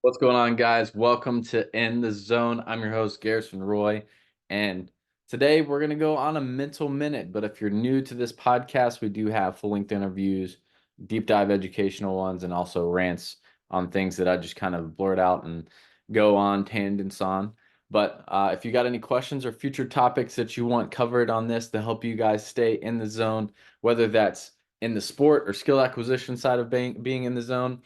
What's going on, guys? Welcome to In the Zone. I'm your host, Garrison Roy, and today we're going to go on a mental minute. But if you're new to this podcast, we do have full-length interviews, deep dive educational ones, and also rants on things that I just kind of blurt out and go on tangents on. But if you got any questions or future topics that you want covered on this to help you guys stay in the zone, whether that's in the sport or skill acquisition side of being in the zone,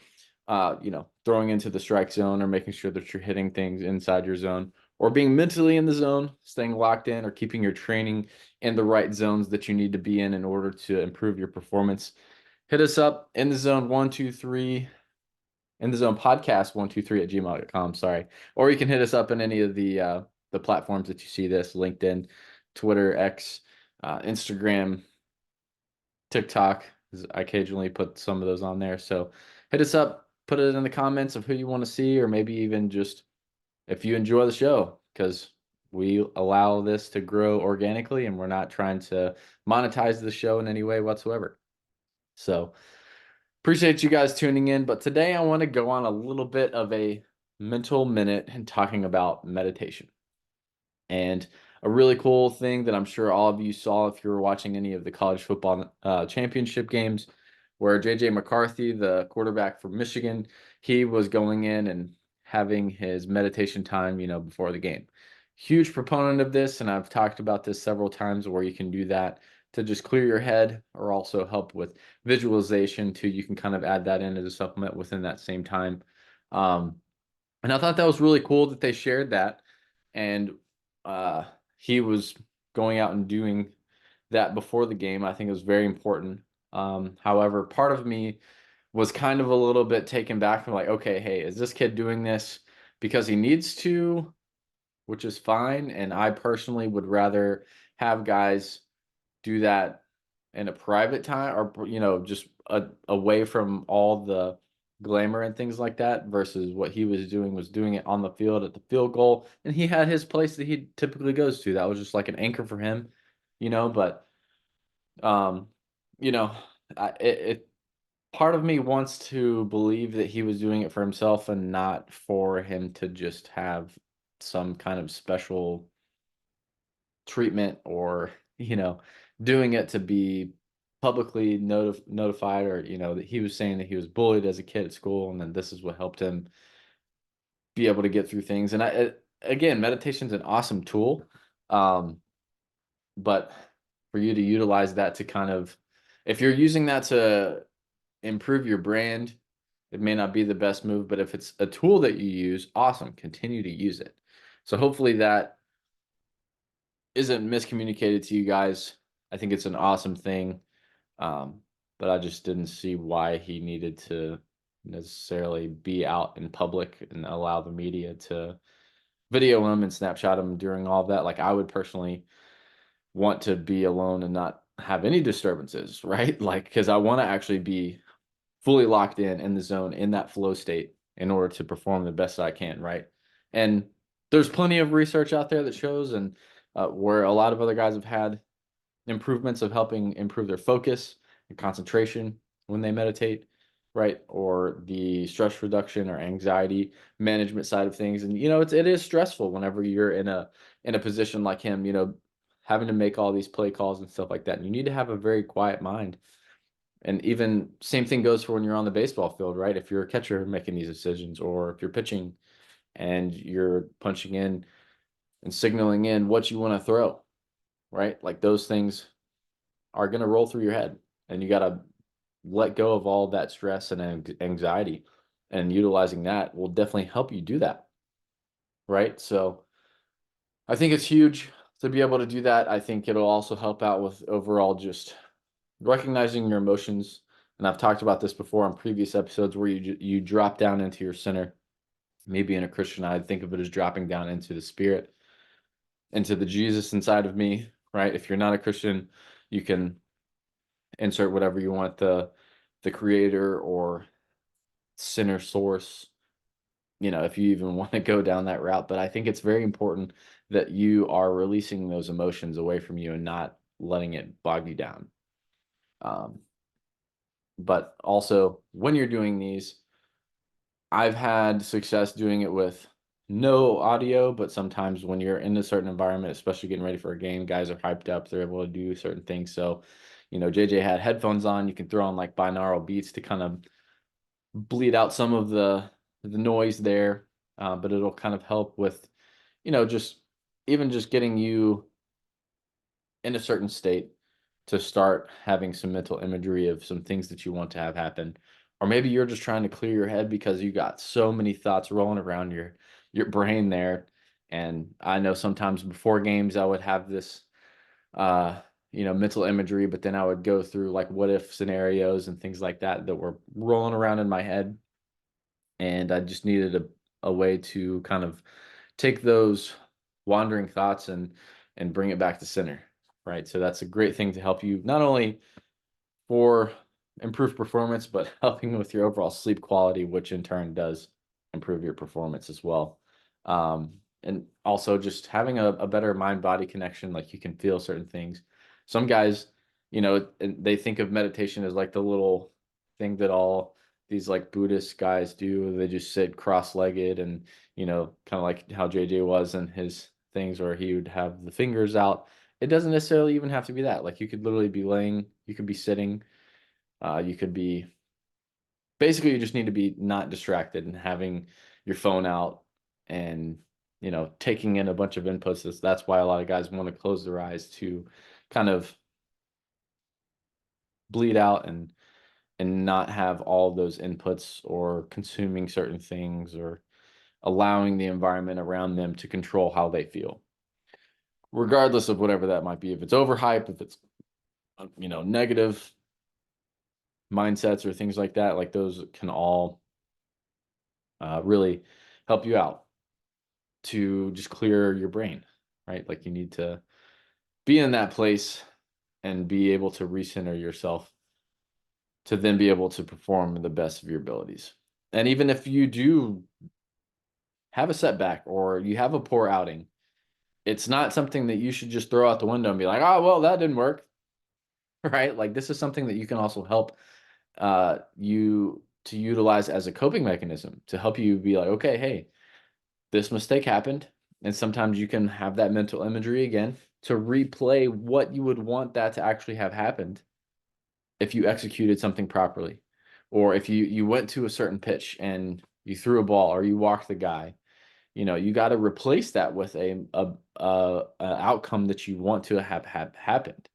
throwing into the strike zone or making sure that you're hitting things inside your zone or being mentally in the zone, staying locked in or keeping your training in the right zones that you need to be in order to improve your performance. Hit us up in the zone 123 in the zone podcast 123 at gmail.com. Sorry. Or you can hit us up in any of the platforms that you see this: LinkedIn, Twitter, X, Instagram, TikTok. I occasionally put some of those on there. So hit us up, put it in the comments of who you want to see, or maybe even just if you enjoy the show, because we allow this to grow organically and we're not trying to monetize the show in any way whatsoever. So appreciate you guys tuning in. But today I want to go on a little bit of a mental minute and talking about meditation. And a really cool thing that I'm sure all of you saw if you were watching any of the college football championship games, where JJ McCarthy, the quarterback from Michigan, he was going in and having his meditation time, before the game. Huge proponent of this, and I've talked about this several times where you can do that to just clear your head or also help with visualization too. You can kind of add that in as a supplement within that same time. Um, and I thought that was really cool that they shared that. And uh, he was going out and doing that before the game. I think it was very important. However, part of me was kind of a little bit taken back from like, okay, hey, is this kid doing this because he needs to, which is fine. And I personally would rather have guys do that in a private time or, just away from all the glamour and things like that versus what he was doing it on the field at the field goal. And he had his place that he typically goes to. That was just like an anchor for him, but, um, you know, it part of me wants to believe that he was doing it for himself and not for him to just have some kind of special treatment or doing it to be publicly notified, or that he was saying that he was bullied as a kid at school and then this is what helped him be able to get through things. And again, meditation's an awesome tool, um, but for you to utilize that to kind of, if you're using that to improve your brand, it may not be the best move, but if it's a tool that you use, awesome, continue to use it. So hopefully that isn't miscommunicated to you guys. I think it's an awesome thing. Um, but I just didn't see why he needed to necessarily be out in public and allow the media to video him and snapshot him during all of that. Like I would personally want to be alone and not have any disturbances, right? Like, because I want to actually be fully locked in the zone, in that flow state in order to perform the best I can, right? And there's plenty of research out there that shows, and where a lot of other guys have had improvements of helping improve their focus and concentration when they meditate, right? Or the stress reduction or anxiety management side of things. And it is stressful whenever you're in a position like him, having to make all these play calls and stuff like that. And you need to have a very quiet mind. And even same thing goes for when you're on the baseball field, right? If you're a catcher making these decisions, or if you're pitching and you're punching in and signaling in what you want to throw, right? Like those things are going to roll through your head, and you got to let go of all that stress and anxiety, and utilizing that will definitely help you do that, right? So I think it's huge to be able to do that. I think it'll also help out with overall just recognizing your emotions. And I've talked about this before on previous episodes where you drop down into your center. Maybe in a Christian, I'd think of it as dropping down into the spirit, into the Jesus inside of me, right? If you're not a Christian, you can insert whatever you want, the creator or center source, if you even want to go down that route. But I think it's very important that you are releasing those emotions away from you and not letting it bog you down. Um, but also when you're doing these, I've had success doing it with no audio, but sometimes when you're in a certain environment, especially getting ready for a game, guys are hyped up, they're able to do certain things. So, JJ had headphones on. You can throw on like binaural beats to kind of bleed out some of the noise there, but it'll kind of help with, just even just getting you in a certain state to start having some mental imagery of some things that you want to have happen. Or maybe you're just trying to clear your head because you got so many thoughts rolling around your brain there. And I know sometimes before games I would have this mental imagery, but then I would go through like what if scenarios and things like that that were rolling around in my head. And I just needed a way to kind of take those wandering thoughts and bring it back to center, right? So that's a great thing to help you not only for improved performance, but helping with your overall sleep quality, which in turn does improve your performance as well. And also just having a better mind body connection, like you can feel certain things. Some guys, they think of meditation as like the little thing that all these like Buddhist guys do. They just sit cross-legged and, kind of like how JJ was in his things where he would have the fingers out. It doesn't necessarily even have to be that. Like you could literally be laying, you could be sitting, you could be basically you just need to be not distracted and having your phone out and taking in a bunch of inputs. That's why a lot of guys want to close their eyes to kind of bleed out and not have all of those inputs or consuming certain things or allowing the environment around them to control how they feel, regardless of whatever that might be. If it's overhyped, if it's negative mindsets or things like that, like those can all really help you out to just clear your brain, right? Like you need to be in that place and be able to recenter yourself to then be able to perform the best of your abilities. And even if you do have a setback or you have a poor outing, it's not something that you should just throw out the window and be like, oh, well, that didn't work, right? Like this is something that you can also help you to utilize as a coping mechanism to help you be like, okay, hey, this mistake happened. And sometimes you can have that mental imagery again to replay what you would want that to actually have happened if you executed something properly. Or if you went to a certain pitch and you threw a ball or you walked the guy, you got to replace that with a outcome that you want to have happened.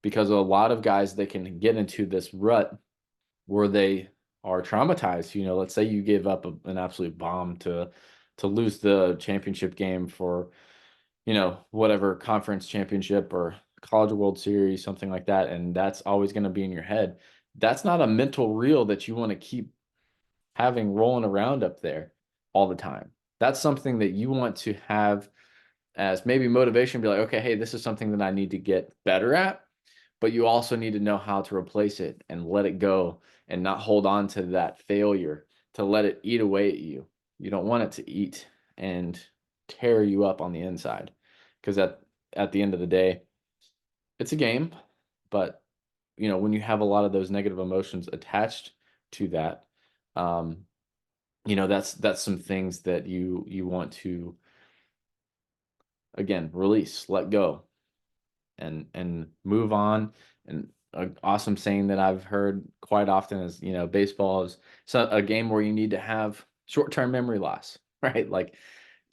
Because a lot of guys, they can get into this rut where they are traumatized. Let's say you give up an absolute bomb to lose the championship game for, whatever conference championship or college world series, something like that. And that's always going to be in your head. That's not a mental reel that you want to keep having rolling around up there all the time. That's something that you want to have as maybe motivation, be like, okay, hey, this is something that I need to get better at, but you also need to know how to replace it and let it go and not hold on to that failure, to let it eat away at you. You don't want it to eat and tear you up on the inside, because at the end of the day, it's a game, but when you have a lot of those negative emotions attached to that, um, that's some things that you want to, again, release, let go, and move on. And an awesome saying that I've heard quite often is, baseball is a game where you need to have short-term memory loss, right? Like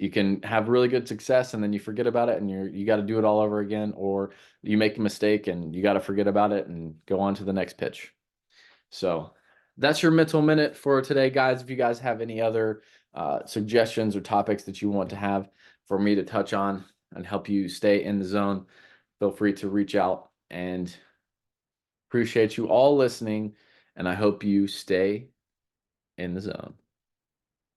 you can have really good success and then you forget about it and you got to do it all over again, or you make a mistake and you got to forget about it and go on to the next pitch. So that's your mental minute for today, guys. If you guys have any other suggestions or topics that you want to have for me to touch on and help you stay in the zone, feel free to reach out. And appreciate you all listening. And I hope you stay in the zone.